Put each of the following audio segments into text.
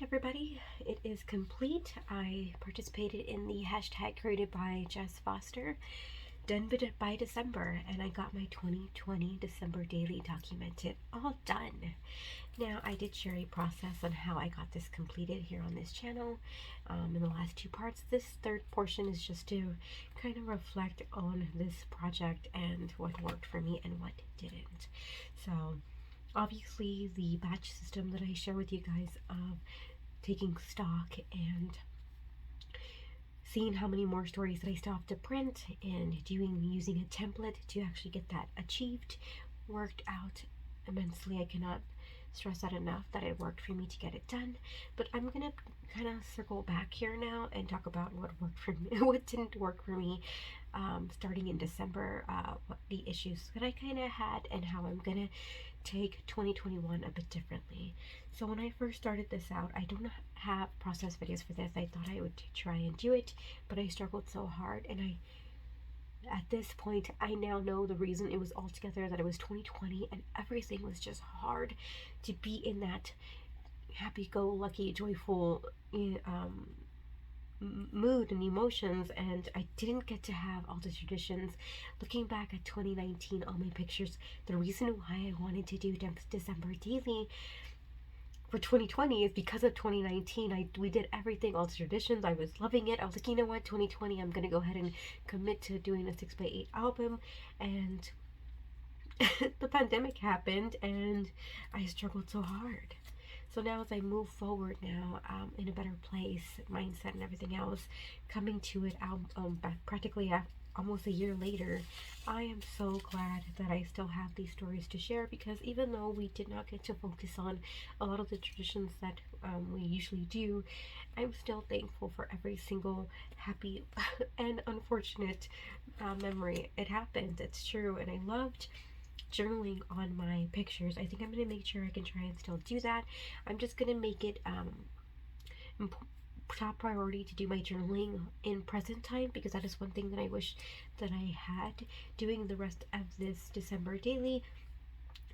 everybody, it is complete. I participated in the hashtag created by Jess Foster, done by December, and I got my 2020 December daily documented, all done. Now, I did share a process on how I got this completed here on this channel in the last two parts. This third portion is just to kind of reflect on this project and what worked for me and what didn't. So, obviously, the batch system that I share with you guys of taking stock and seeing how many more stories that I still have to print and using a template to actually get that achieved worked out immensely. I cannot stress that enough that it worked for me to get it done. But I'm gonna kind of circle back here now and talk about what worked for me, what didn't work for me, starting in December, what the issues that I kind of had, and how I'm gonna take 2021 a bit differently. So when I first started this out, I don't have process videos for this. I thought I would try and do it, but I struggled so hard, and at this point, I now know the reason. It was altogether that it was 2020 and everything was just hard to be in that happy-go-lucky, joyful mood and emotions, and I didn't get to have all the traditions. Looking back at 2019, all my pictures, the reason why I wanted to do December daily for 2020 is because of 2019. We did everything, all the traditions. I was loving it. I was like, you know what, 2020, I'm gonna go ahead and commit to doing a 6x8 album. And the pandemic happened and I struggled so hard. So now as I move forward now, in a better place, mindset and everything else, coming to it practically almost a year later, I am so glad that I still have these stories to share, because even though we did not get to focus on a lot of the traditions that we usually do, I'm still thankful for every single happy and unfortunate memory. It happened, it's true, and I loved journaling on my pictures. I think I'm going to make sure I can try and still do that. I'm just going to make it top priority to do my journaling in present time, because that is one thing that I wish that I had doing the rest of this December daily,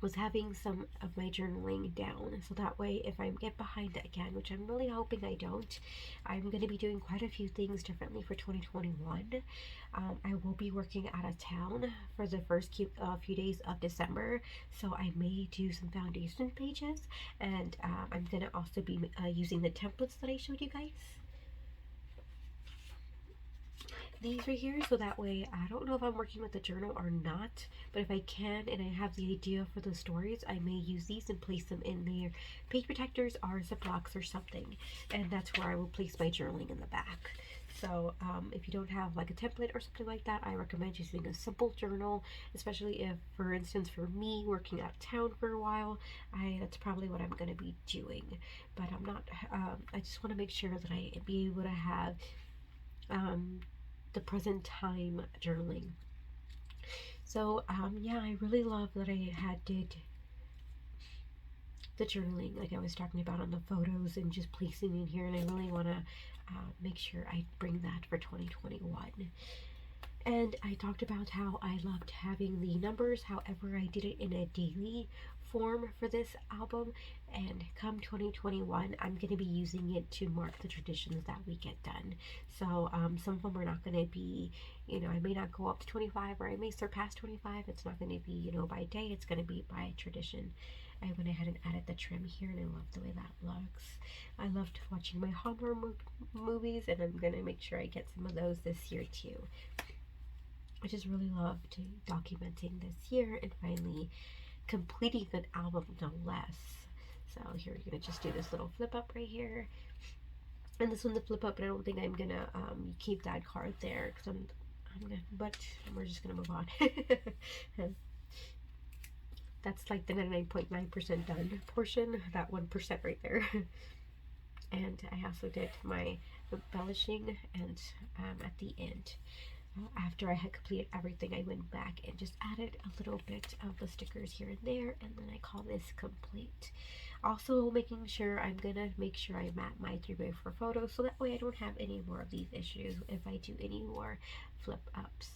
was having some of my journaling down, so that way if I get behind again, which I'm really hoping I don't, I'm going to be doing quite a few things differently for 2021. I will be working out of town for the first few days of December, so I may do some foundation pages, and I'm going to also be using the templates that I showed you guys. These right here, so that way I don't know if I'm working with the journal or not, but if I can and I have the idea for the stories, I may use these and place them in their page protectors or Ziplocs or something, and that's where I will place my journaling in the back. So if you don't have like a template or something like that, I recommend using a simple journal, especially if, for instance, for me working out of town for a while, that's probably what I'm going to be doing. But I'm not, I just want to make sure that I be able to have the present time journaling. So yeah, I really love that I did the journaling like I was talking about on the photos and just placing in here, and I really want to make sure I bring that for 2021. And I talked about how I loved having the numbers, however I did it in a daily form for this album, and come 2021 I'm going to be using it to mark the traditions that we get done. So some of them are not going to be, I may not go up to 25, or I may surpass 25. It's not going to be, by day, it's going to be by tradition. I went ahead and added the trim here, and I love the way that looks. I loved watching my Hallmark movies, and I'm going to make sure I get some of those this year too. I just really loved documenting this year and finally completing an album, no less. So here we're gonna just do this little flip up right here, and this one's a flip up, but I don't think I'm gonna keep that card there because but we're just gonna move on. That's like the 99.9% done portion, that 1% right there. And I also did my embellishing and at the end. After I had completed everything, I went back and just added a little bit of the stickers here and there, and then I call this complete. Also making sure I'm gonna make sure I map my 3x4 photos, so that way I don't have any more of these issues if I do any more flip ups.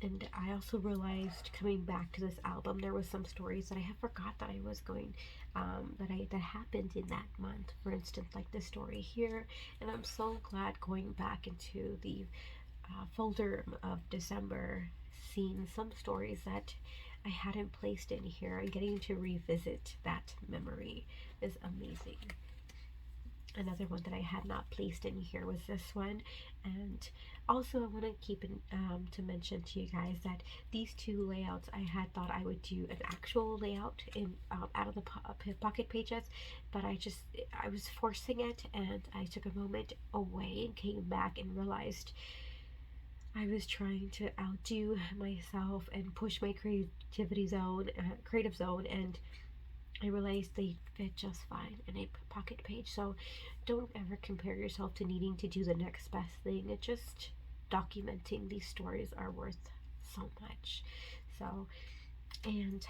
And I also realized coming back to this album, there was some stories that I had forgot that I was going, that happened in that month. For instance, like this story here, and I'm so glad going back into the folder of December, seeing some stories that I hadn't placed in here, and getting to revisit that memory is amazing. Another one that I had not placed in here was this one. And also I want to keep in, to mention to you guys that these two layouts, I had thought I would do an actual layout in out of the pocket pages, but I was forcing it, and I took a moment away and came back and realized I was trying to outdo myself and push my creative zone, and I realized they fit just fine in a pocket page. So don't ever compare yourself to needing to do the next best thing. It just documenting these stories are worth so much. So, and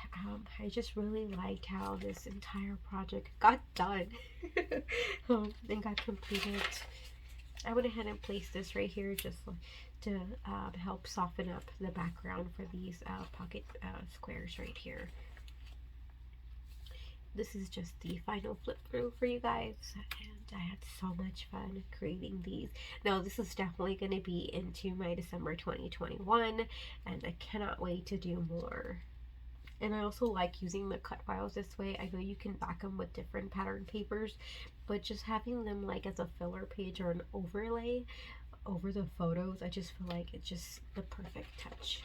I just really liked how this entire project got done and got completed. I went ahead and placed this right here just to help soften up the background for these pocket squares right here. This is just the final flip through for you guys, and I had so much fun creating these. Now this is definitely going to be into my December 2021, and I cannot wait to do more. And I also like using the cut files this way. I know you can back them with different pattern papers, but just having them like as a filler page or an overlay over the photos, I just feel like it's just the perfect touch.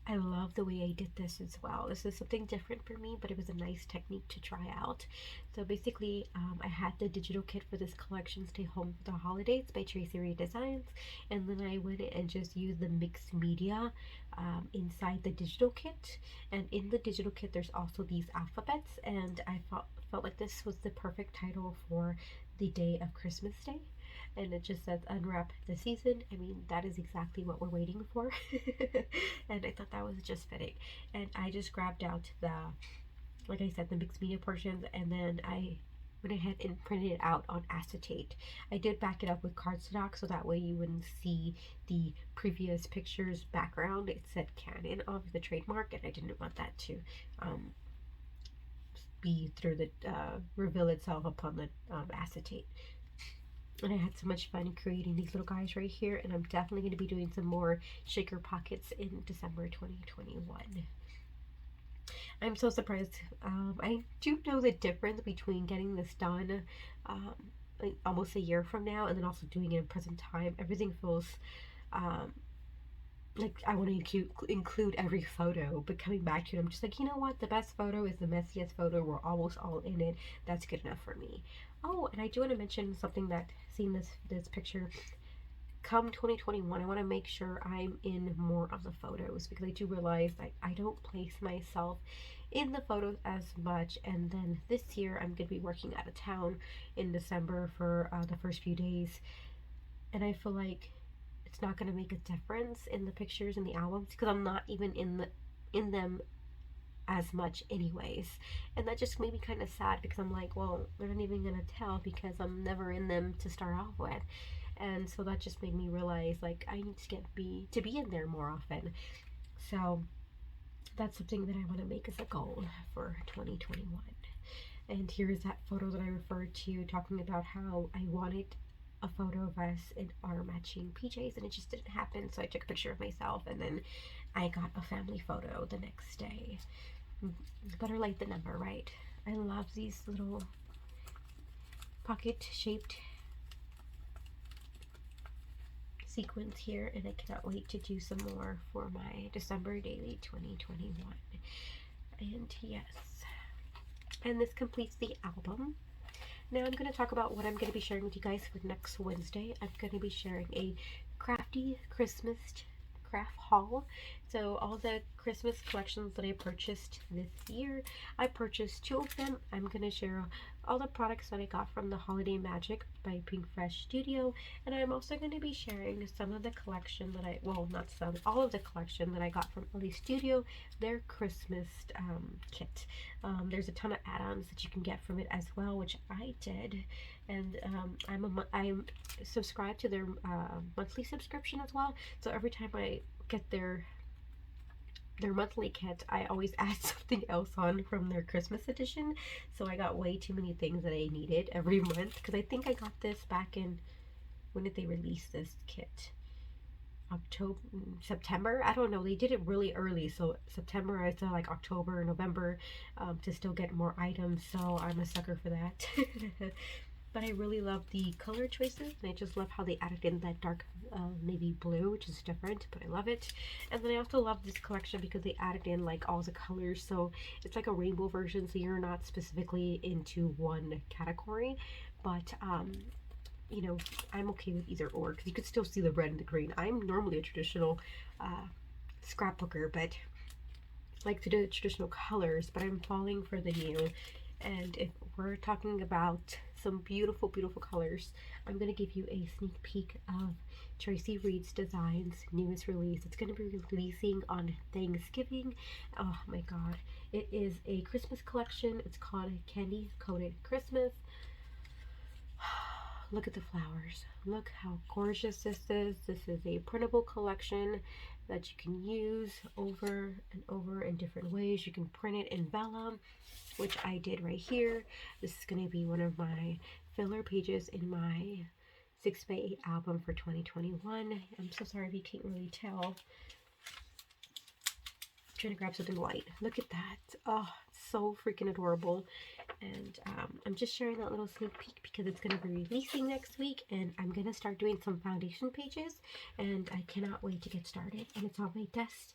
I love the way I did this as well. This is something different for me, but it was a nice technique to try out. So basically, I had the digital kit for this collection, Stay Home for the Holidays by Tracy Reed Designs, and then I went and just used the mixed media inside the digital kit. And in the digital kit, there's also these alphabets, and I felt like this was the perfect title for the day of Christmas Day. And it just says unwrap the season. I mean, that is exactly what we're waiting for. And I thought that was just fitting. And I just grabbed out the, like I said, the mixed media portions, and then I went ahead and printed it out on acetate. I did back it up with cardstock so that way you wouldn't see the previous picture's background. It said Canon on the trademark, and I didn't want that to be through the reveal itself upon the acetate. And I had so much fun creating these little guys right here, and I'm definitely going to be doing some more shaker pockets in December 2021. I'm so surprised. I do know the difference between getting this done like almost a year from now and then also doing it in present time. Everything feels like I want to include every photo, but coming back to it, I'm just like, you know what? The best photo is the messiest photo. We're almost all in it. That's good enough for me. Oh, and I do want to mention something that, seeing this picture, come 2021, I want to make sure I'm in more of the photos, because I do realize like I don't place myself in the photos as much. And then this year I'm going to be working out of town in December for the first few days, and I feel like it's not going to make a difference in the pictures and the albums because I'm not even in them as much anyways. And that just made me kind of sad, because I'm like, well, they're not even going to tell because I'm never in them to start off with. And so that just made me realize like I need to be in there more often. So that's something that I want to make as a goal for 2021. And here's that photo that I referred to, talking about how I wanted a photo of us in our matching PJs, and it just didn't happen. So I took a picture of myself, and then I got a family photo the next day. Better late than never, right? I love these little pocket shaped sequins here, and I cannot wait to do some more for my December daily 2021. And yes, and this completes the album. Now I'm going to talk about what I'm going to be sharing with you guys for next Wednesday. I'm going to be sharing a Crafty Christmas craft haul. So all the Christmas collections that I purchased this year, I purchased 2 of them. I'm going to share all the products that I got from the Holiday Magic by Pink Fresh Studio, and I'm also going to be sharing some of the collection that well, not some, all of the collection that I got from LA Studio, their Christmas kit. There's a ton of add-ons that you can get from it as well, which I did, and I'm subscribed to their monthly subscription as well, so every time I get their monthly kit, I always add something else on from their Christmas edition. So I got way too many things that I needed every month, because I think I got this back in, when did they release this kit? October, September? I don't know. They did it really early, so September, I saw like October, November, to still get more items, so I'm a sucker for that. But I really love the color choices, and I just love how they added in that dark navy blue, which is different, but I love it. And then I also love this collection because they added in like all the colors, so it's like a rainbow version, so you're not specifically into one category, but you know, I'm okay with either or, because you could still see the red and the green. I'm normally a traditional scrapbooker, but like to do the traditional colors, but I'm falling for the new. And if we're talking about some beautiful, beautiful colors, I'm going to give you a sneak peek of Tracy Reed's Designs newest release. It's going to be releasing on Thanksgiving. Oh my god. It is a Christmas collection. It's called Candy Coated Christmas. Look at the flowers. Look how gorgeous this is. This is a printable collection that you can use over and over in different ways. You can print it in vellum, which I did right here. This is going to be one of my filler pages in my 6x8 album for 2021. I'm so sorry if you can't really tell. I'm trying to grab something white. Look at that. Oh, so freaking adorable. And I'm just sharing that little sneak peek because it's going to be releasing next week, and I'm going to start doing some foundation pages, and I cannot wait to get started. And it's on my desk.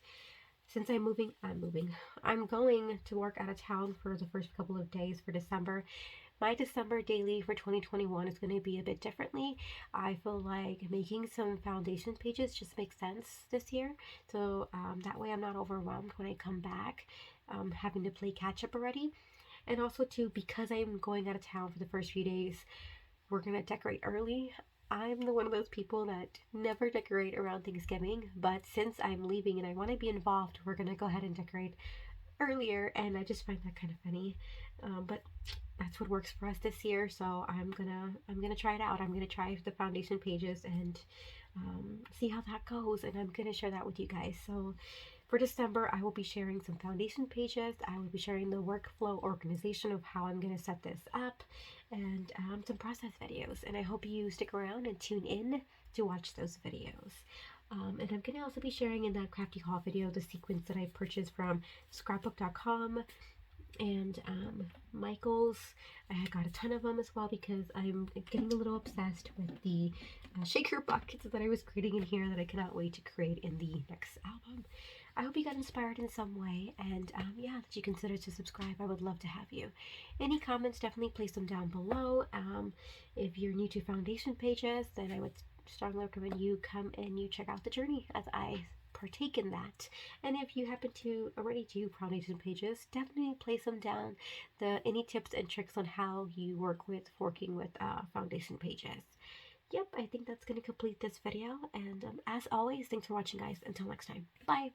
Since I'm moving. I'm going to work out of town for the first couple of days for December. My December daily for 2021 is going to be a bit differently. I feel like making some foundation pages just makes sense this year. So that way I'm not overwhelmed when I come back, having to play catch up already. And also too, because I'm going out of town for the first few days, we're going to decorate early. I'm the one of those people that never decorate around Thanksgiving, but since I'm leaving and I want to be involved, we're going to go ahead and decorate earlier, and I just find that kind of funny. But that's what works for us this year, so I'm gonna try it out. I'm gonna try the foundation pages and see how that goes, and I'm gonna share that with you guys. So for December, I will be sharing some foundation pages. I will be sharing the workflow organization of how I'm going to set this up, and some process videos. And I hope you stick around and tune in to watch those videos. And I'm going to also be sharing in that Crafty haul video the sequins that I purchased from scrapbook.com and Michael's. I got a ton of them as well because I'm getting a little obsessed with the shaker buckets that I was creating in here that I cannot wait to create in the next album. I hope you got inspired in some way, and yeah, that you consider to subscribe. I would love to have you. Any comments, definitely place them down below. If you're new to foundation pages, then I would strongly recommend you come and you check out the journey as I partake in that. And if you happen to already do foundation pages, definitely place them down. Any tips and tricks on how you work with working with foundation pages. Yep, I think that's going to complete this video. And as always, thanks for watching, guys. Until next time. Bye.